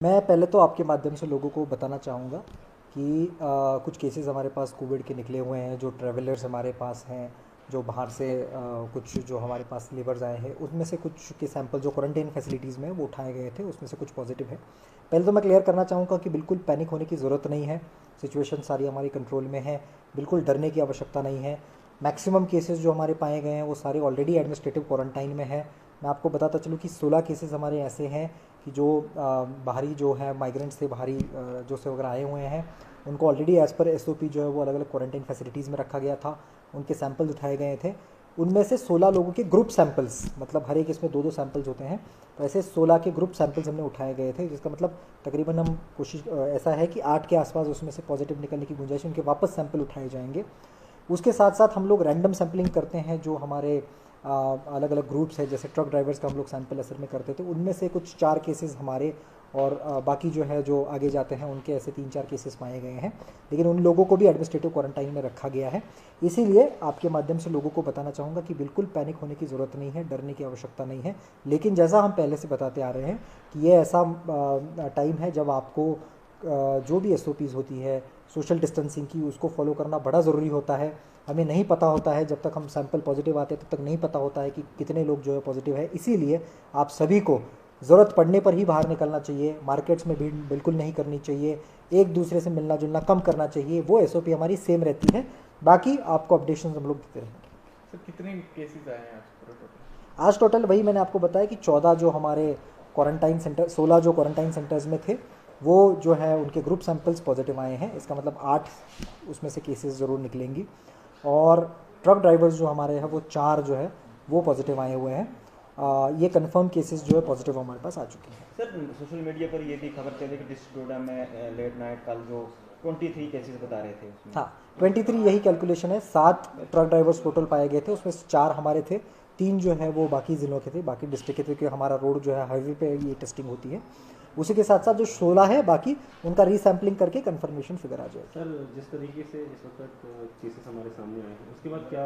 मैं पहले तो आपके माध्यम से लोगों को बताना चाहूँगा कि कुछ केसेस हमारे पास कोविड के निकले हुए हैं, जो ट्रैवलर्स हमारे पास हैं, जो बाहर से कुछ जो हमारे पास लेबर्स आए हैं, उनमें से कुछ के सैंपल जो क्वारंटाइन फैसिलिटीज़ में वो उठाए गए थे, उसमें से कुछ पॉजिटिव है। पहले तो मैं क्लियर करना चाहूँगा कि बिल्कुल पैनिक होने की ज़रूरत नहीं है। सिचुएशन सारी हमारी कंट्रोल में है, बिल्कुल डरने की आवश्यकता नहीं है। मैक्सिमम केसेस जो हमारे पाए गए हैं वो सारे ऑलरेडी एडमिनिस्ट्रेटिव क्वारंटाइन में है। मैं आपको बताता चलूँ कि 16 केसेस हमारे ऐसे हैं कि जो बाहरी जो है माइग्रेंट्स थे, बाहरी जो से वगैरह आए हुए हैं, उनको ऑलरेडी एज़ पर एसओपी जो है वो अलग अलग क्वारंटाइन फैसिलिटीज़ में रखा गया था। उनके सैंपल्स उठाए गए थे। उनमें से 16 लोगों के ग्रुप सैंपल्स, मतलब हर एक इसमें दो दो सैंपल्स होते हैं, तो ऐसे 16 के ग्रुप सैंपल्स हमने उठाए गए थे, जिसका मतलब तकरीबन हम कोशिश ऐसा है कि 8 के आसपास उसमें से पॉजिटिव निकलने की गुंजाइश, उनके वापस सैंपल उठाए जाएंगे। उसके साथ साथ हम लोग रैंडम सैम्पलिंग करते हैं, जो हमारे अलग अलग ग्रुप्स है, जैसे ट्रक ड्राइवर्स का हम लोग सैंपल असर में करते थे, उनमें से कुछ 4 केसेस हमारे, और बाकी जो है जो आगे जाते हैं उनके ऐसे 3-4 केसेस पाए गए हैं। लेकिन उन लोगों को भी एडमिनिस्ट्रेटिव क्वारंटाइन में रखा गया है। इसीलिए आपके माध्यम से लोगों को बताना चाहूँगा कि बिल्कुल पैनिक होने की ज़रूरत नहीं है, डरने की आवश्यकता नहीं है। लेकिन जैसा हम पहले से बताते आ रहे हैं कि ये ऐसा टाइम है जब आपको जो भी एसओपीज़ होती है सोशल डिस्टेंसिंग की, उसको फॉलो करना बड़ा ज़रूरी होता है। हमें नहीं पता होता है, जब तक हम सैंपल पॉजिटिव आते हैं तब तक नहीं पता होता है कि कितने लोग जो है पॉजिटिव है। इसीलिए आप सभी को ज़रूरत पड़ने पर ही बाहर निकलना चाहिए। मार्केट्स में भीड़ बिल्कुल नहीं करनी चाहिए। एक दूसरे से मिलना जुलना कम करना चाहिए। वो एसओपी हमारी सेम रहती है। बाकी आपको अपडेशन हम लोग देते रहेंगे। सर कितने केसेस आए हैं आज पूरा टोटल? आज टोटल वही मैंने आपको बताया कि 14 जो हमारे क्वारंटाइन सेंटर, 16 जो क्वारंटाइन सेंटर्स में थे, वो जो है उनके ग्रुप सैंपल्स पॉजिटिव आए हैं। इसका मतलब 8 उसमें से केसेस ज़रूर निकलेंगी। और ट्रक ड्राइवर्स जो हमारे हैं वो 4 जो है वो पॉजिटिव आए हुए हैं। ये कंफर्म केसेस जो है पॉजिटिव हमारे पास आ चुके हैं। सर सोशल मीडिया पर ये भी खबर चली कि डिस्ट्रिक्ट डोडा में लेट नाइट कल जो 23 केसेस बता रहे थे उसमें। हाँ, 23 यही कैलकुलेशन है। 7 ट्रक ड्राइवर्स टोटल पाए गए थे, उसमें से 4 हमारे थे, 3 जो है वो बाकी ज़िलों के थे, बाकी डिस्ट्रिक्ट के थे, क्योंकि हमारा रोड जो है हाईवे पे ये टेस्टिंग होती है। उसी के साथ साथ जो 16 है बाकी, उनका रीसैम्पलिंग करके कंफर्मेशन फिगर आ जाएगी। सर जिस तरीके से इस वक्त केसेस हमारे सामने आए हैं, उसके बाद क्या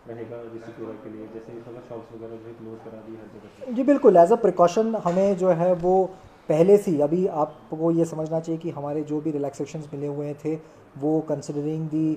रहेगा डिस्ट्रिक्ट पूरा के लिए? जैसे इस वक्त शॉप्स वगैरह जो है क्लोज करा दी हर जगह पे। जी बिल्कुल, एज अ प्रिकॉशन हमें जो है वो पहले से ही, अभी आपको ये समझना चाहिए कि हमारे जो भी रिलैक्सेशंस मिले हुए थे वो कंसिडरिंग दी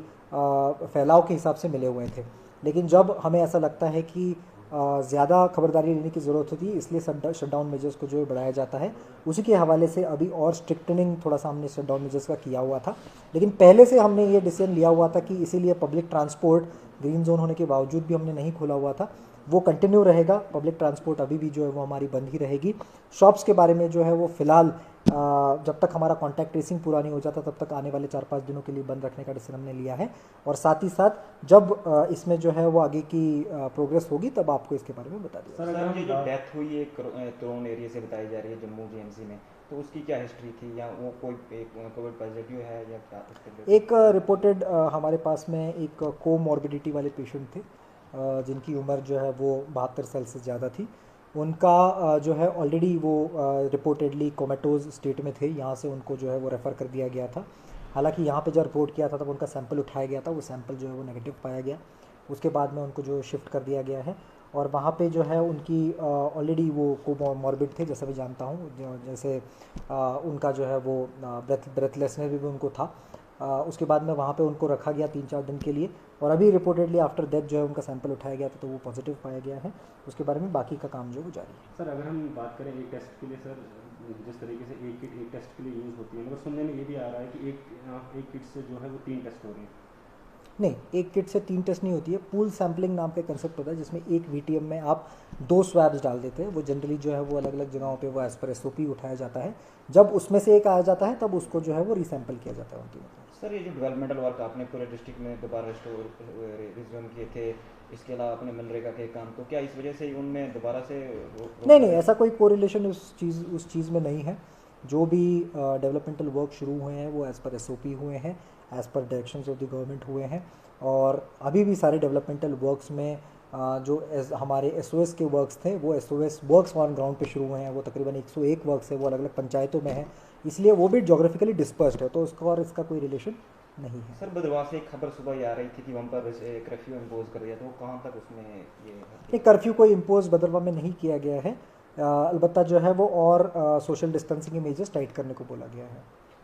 फैलाव के हिसाब से मिले हुए थे। लेकिन जब हमें ऐसा लगता है कि ज़्यादा खबरदारी लेने की ज़रूरत होती है, इसलिए शटडाउन मेजर्स को जो है बढ़ाया जाता है। उसी के हवाले से अभी और स्ट्रिक्टनिंग थोड़ा सा हमने शटडाउन मेजर्स का किया हुआ था। लेकिन पहले से हमने ये डिसीजन लिया हुआ था कि इसीलिए पब्लिक ट्रांसपोर्ट ग्रीन जोन होने के बावजूद भी हमने नहीं खोला हुआ था, वो कंटिन्यू रहेगा। पब्लिक ट्रांसपोर्ट अभी भी जो है वो हमारी बंद ही रहेगी। शॉप्स के बारे में जो है वो फ़िलहाल जब तक हमारा कॉन्टैक्ट ट्रेसिंग पूरा नहीं हो जाता तब तक आने वाले 4-5 दिनों के लिए बंद रखने का डिसीजन हमने लिया है। और साथ ही साथ जब इसमें जो है वो आगे की प्रोग्रेस होगी तब आपको इसके बारे में बता दिया। सर ये जो डेथ हुई है क्रोन एरिया से बताई जा रही है जम्मू जीएमसी में, तो उसकी क्या हिस्ट्री थी, या वो कोई कोविड पॉजिटिव है या क्या? एक रिपोर्टेड हमारे पास में एक कोमॉर्बिडिटी वाले पेशेंट थे, जिनकी उम्र जो है वो 72 साल से ज़्यादा थी। उनका जो है ऑलरेडी वो रिपोर्टेडली कोमेटोज स्टेट में थे, यहाँ से उनको जो है वो रेफ़र कर दिया गया था। हालांकि यहाँ पे जब रिपोर्ट किया था तब उनका सैंपल उठाया गया था, वो सैंपल जो है वो नेगेटिव पाया गया। उसके बाद में उनको जो शिफ्ट कर दिया गया है, और वहाँ पे जो है उनकी ऑलरेडी वो कोमॉर्बिड थे, जैसा भी जानता हूँ, जैसे उनका जो है वो ब्रेथलेसनेस भी उनको था। उसके बाद में वहाँ पे उनको रखा गया 3-4 दिन के लिए, और अभी रिपोर्टेडली आफ्टर डेथ जो है उनका सैंपल उठाया गया था तो वो पॉजिटिव पाया गया है। उसके बारे में बाकी का काम जो है वो जारी है। सर अगर हम बात करें एक टेस्ट के लिए, सर जिस तरीके से एक किट एक टेस्ट के लिए यूज़ होती है, मगर सुनने में ये भी आ रहा है कि एक किट से जो है वो 3 टेस्ट हो रही है। नहीं, एक किट से 3 टेस्ट नहीं होती है। पूल सैम्पलिंग नाम का कंसेप्ट होता है, जिसमें एक वीटीएम में आप 2 स्वैब्स डाल देते हैं। वो जनरली जो है वो अलग अलग जगहों पे वो एज पर एसओपी उठाया जाता है। जब उसमें से एक आ जाता है तब उसको जो है वो रीसैम्पल किया जाता है उनकी। सर ये जो डेवलपमेंटल वर्क आपने पूरे डिस्ट्रिक्ट में दोबारा रिज्यूम किए थे, इसके अलावा अपने मनरेगा के काम, तो क्या इस वजह से उनमें दोबारा से नहीं नहीं, ऐसा कोई कोरिलेशन उस चीज़ में नहीं है। जो भी डेवलपमेंटल वर्क शुरू हुए हैं वो एज़ पर एसओपी हुए हैं, as per directions of the government हुए हैं। और अभी भी सारे डेवलपमेंटल वर्क्स में जो हमारे एसओएस के वर्क्स थे वो एसओएस वर्क्स ऑन ग्राउंड पे शुरू हुए हैं। वो तकरीबन 101 वर्क्स है, वो अलग अलग पंचायतों में है, इसलिए वो भी जोग्राफिकली डिस्पर्स्ड है, तो उसका और इसका कोई रिलेशन नहीं है। सर बदरवाह से एक खबर सुबह ये आ रही थी कि वहाँ पर कर्फ्यू इम्पोज कर दिया, तो वो कहाँ तक उसमें ये ये कर्फ्यू कोई इम्पोज बदरवा में नहीं किया गया है। अलबत्ता जो है वो और सोशल डिस्टेंसिंग के मेजर्स टाइट करने को बोला गया है।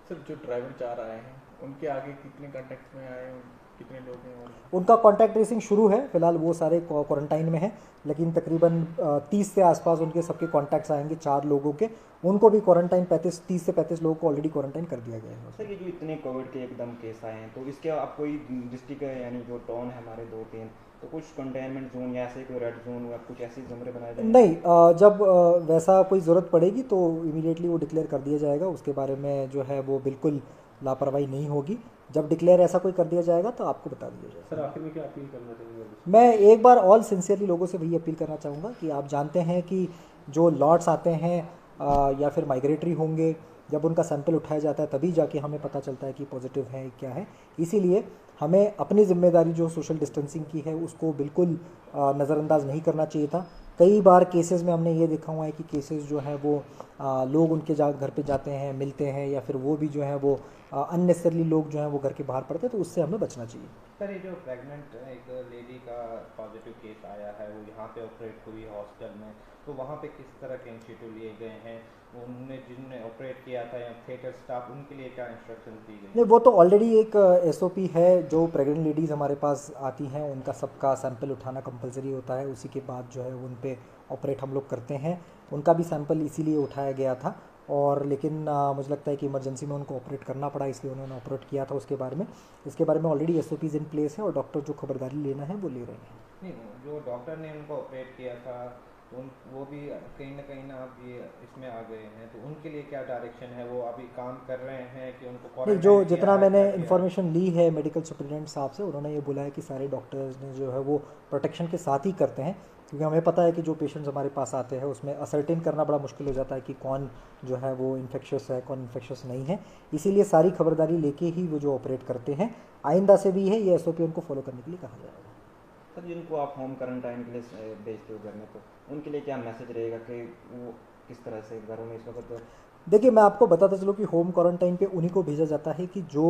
सर जो ड्राइवर 4 आए हैं उनके आगे कितने कांटेक्ट में आए हैं, कितने लोग हैं और उनका कांटेक्ट ट्रेसिंग शुरू है, फिलहाल वो सारे क्वारंटाइन में हैं, लेकिन तकरीबन 30 से आसपास उनके सबके कॉन्टैक्ट्स आएंगे 4 लोगों के, उनको भी क्वारंटाइन 30 से 35 लोगों को ऑलरेडी क्वारंटाइन कर दिया गया है। सर ये जो इतने कोविड के एकदम केस आए हैं, तो इसके आप कोई डिस्ट्रिक्ट यानी जो टाउन है हमारे 2-3, तो कुछ कंटेनमेंट जोन या ऐसे कोई रेड जोन या कुछ ऐसे ज़मरे बनाए जाए? नहीं, जब वैसा कोई ज़रूरत पड़ेगी तो इमीडिएटली वो डिक्लेयर कर दिया जाएगा, उसके बारे में जो है वो बिल्कुल लापरवाही नहीं होगी। जब डिक्लेयर ऐसा कोई कर दिया जाएगा तो आपको बता दिया जाएगा। सर आखिर में क्या अपील करना चाहेंगे? मैं एक बार ऑल सिंसियरली लोगों से वही अपील करना चाहूँगा कि आप जानते हैं कि जो लॉट्स आते हैं या फिर माइग्रेटरी होंगे, जब उनका सैंपल उठाया जाता है तभी जाके हमें पता चलता है कि पॉजिटिव है क्या है। इसीलिए हमें अपनी जिम्मेदारी जो सोशल डिस्टेंसिंग की है उसको बिल्कुल नज़रअंदाज नहीं करना चाहिए था। कई बार केसेस में हमने ये देखा हुआ है कि केसेस जो है वो लोग उनके घर पे जाते हैं, मिलते हैं, या फिर वो भी जो है वो अननेसेसरली लोग जो हैं वो घर के बाहर पड़ते हैं, तो उससे हमें बचना चाहिए। सर ये जो प्रेग्नेंट एक लेडी का पॉजिटिव केस आया है, वो यहाँ पे ऑपरेट हुई हॉस्टल में, तो वहाँ पे किस तरह के इंस्टीट्यूट लिए गए हैं? उन्होंने जिनने ऑपरेट किया था या थिएटर स्टाफ, उनके लिए क्या इंस्ट्रक्शन दी गई? नहीं, वो तो ऑलरेडी एक एसओपी है। जो प्रेग्नेंट लेडीज़ हमारे पास आती हैं उनका सबका सैंपल उठाना कंपलसरी होता है, उसी के बाद जो है उन पे ऑपरेट हम लोग करते हैं। उनका भी सैंपल इसीलिए उठाया गया था, और लेकिन मुझे लगता है कि इमरजेंसी में उनको ऑपरेट करना पड़ा, इसलिए उन्होंने ऑपरेट किया था। इसके बारे में ऑलरेडी एसओपीज इन प्लेस है और डॉक्टर जो खबरदारी लेना है वो ले रहे हैं। नहीं, जो डॉक्टर ने उनको ऑपरेट किया था तो वो भी कहीं ना आप ये इसमें आ गए हैं, तो उनके लिए क्या डायरेक्शन है? वो अभी काम कर रहे हैं कि उनको नहीं, क्वारंटाइन जो किया जितना है, मैंने क्या किया? इन्फॉर्मेशन ली है मेडिकल सुपरिटेंडेंट साहब से, उन्होंने ये बोला है कि सारे डॉक्टर्स ने जो है वो प्रोटेक्शन के साथ ही करते हैं, क्योंकि हमें पता है कि जो पेशेंट्स हमारे पास आते हैं उसमें असर्टेन करना बड़ा मुश्किल हो जाता है कि कौन जो है वो इन्फेक्शियस है, कौन इन्फेक्शियस नहीं है। इसीलिए सारी खबरदारी लेके ही वो जो ऑपरेट करते हैं। आइंदा से भी है ये एसओपी उनको फॉलो करने के लिए कहा जाएगा। सर जिनको आप होम क्वारंटाइन के लिए भेजते हो घर में, तो उनके लिए क्या मैसेज रहेगा कि वो किस तरह से घरों में इस वक्त? देखिए, मैं आपको बताता चलूँ कि होम क्वारंटाइन पे उन्हीं को भेजा जाता है कि जो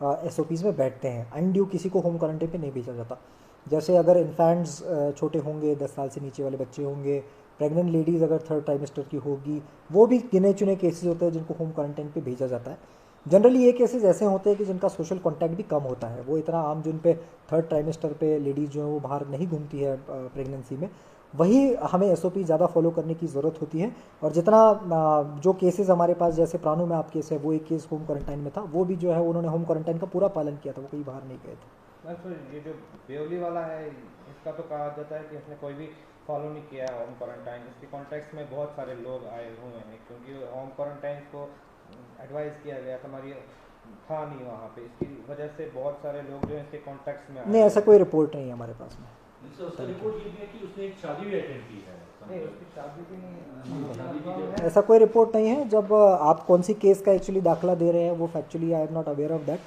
एसओपीज़ में बैठते हैं। अनड्यू किसी को होम क्वारंटाइन पे नहीं भेजा जाता। जैसे अगर इन्फेंट्स छोटे होंगे, 10 साल से नीचे वाले बच्चे होंगे, प्रेग्नेंट लेडीज़ अगर 3rd ट्राइमेस्टर की होगी, वो भी गिने चुने केसेस होते हैं जिनको होम क्वारंटाइन पे भेजा जाता है। जनरली ये केसेस ऐसे होते हैं कि जिनका सोशल कांटेक्ट भी कम होता है, वो इतना आम जिन पे 3rd ट्राइमेस्टर पे लेडीज़ जो है वो बाहर नहीं घूमती है प्रेगनेंसी में, वही हमें एसओपी ज़्यादा फॉलो करने की ज़रूरत होती है। और जितना जो केसेस हमारे पास, जैसे प्राणु में आप केस है, वो एक केस होम क्वारंटाइन में था, वो भी जो है उन्होंने होम क्वारंटाइन का पूरा पालन किया था, वो कहीं बाहर नहीं गए थे। बस ये जो बेवली वाला है, इसका तो कहा जाता है कि इसने कोई भी फॉलो नहीं किया है होम क्वारंटाइन। इसके कॉन्टेक्स्ट में बहुत सारे लोग आए हुए हैं, क्योंकि होम क्वारंटाइन को एडवाइस किया गया था, हमारी था नहीं वहाँ पे, इसकी वजह से बहुत सारे लोग जो इसके कॉन्टेक्ट्स में आए। नहीं, ऐसा कोई रिपोर्ट नहीं है हमारे पास में। उसका रिपोर्ट ये भी है कि उसने एक शादी भी अटेंड की है। नहीं, उसकी शादी भी नहीं ऐसा कोई रिपोर्ट नहीं है। जब आप कौन सी केस का एक्चुअली दाखला दे रहे हैं वो factually I am not aware of that,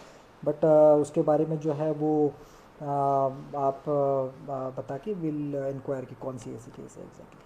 but उसके बारे में जो है वो आप बता के विल इंक्वायर कि कौन सी ऐसी केस है एग्जैक्टली।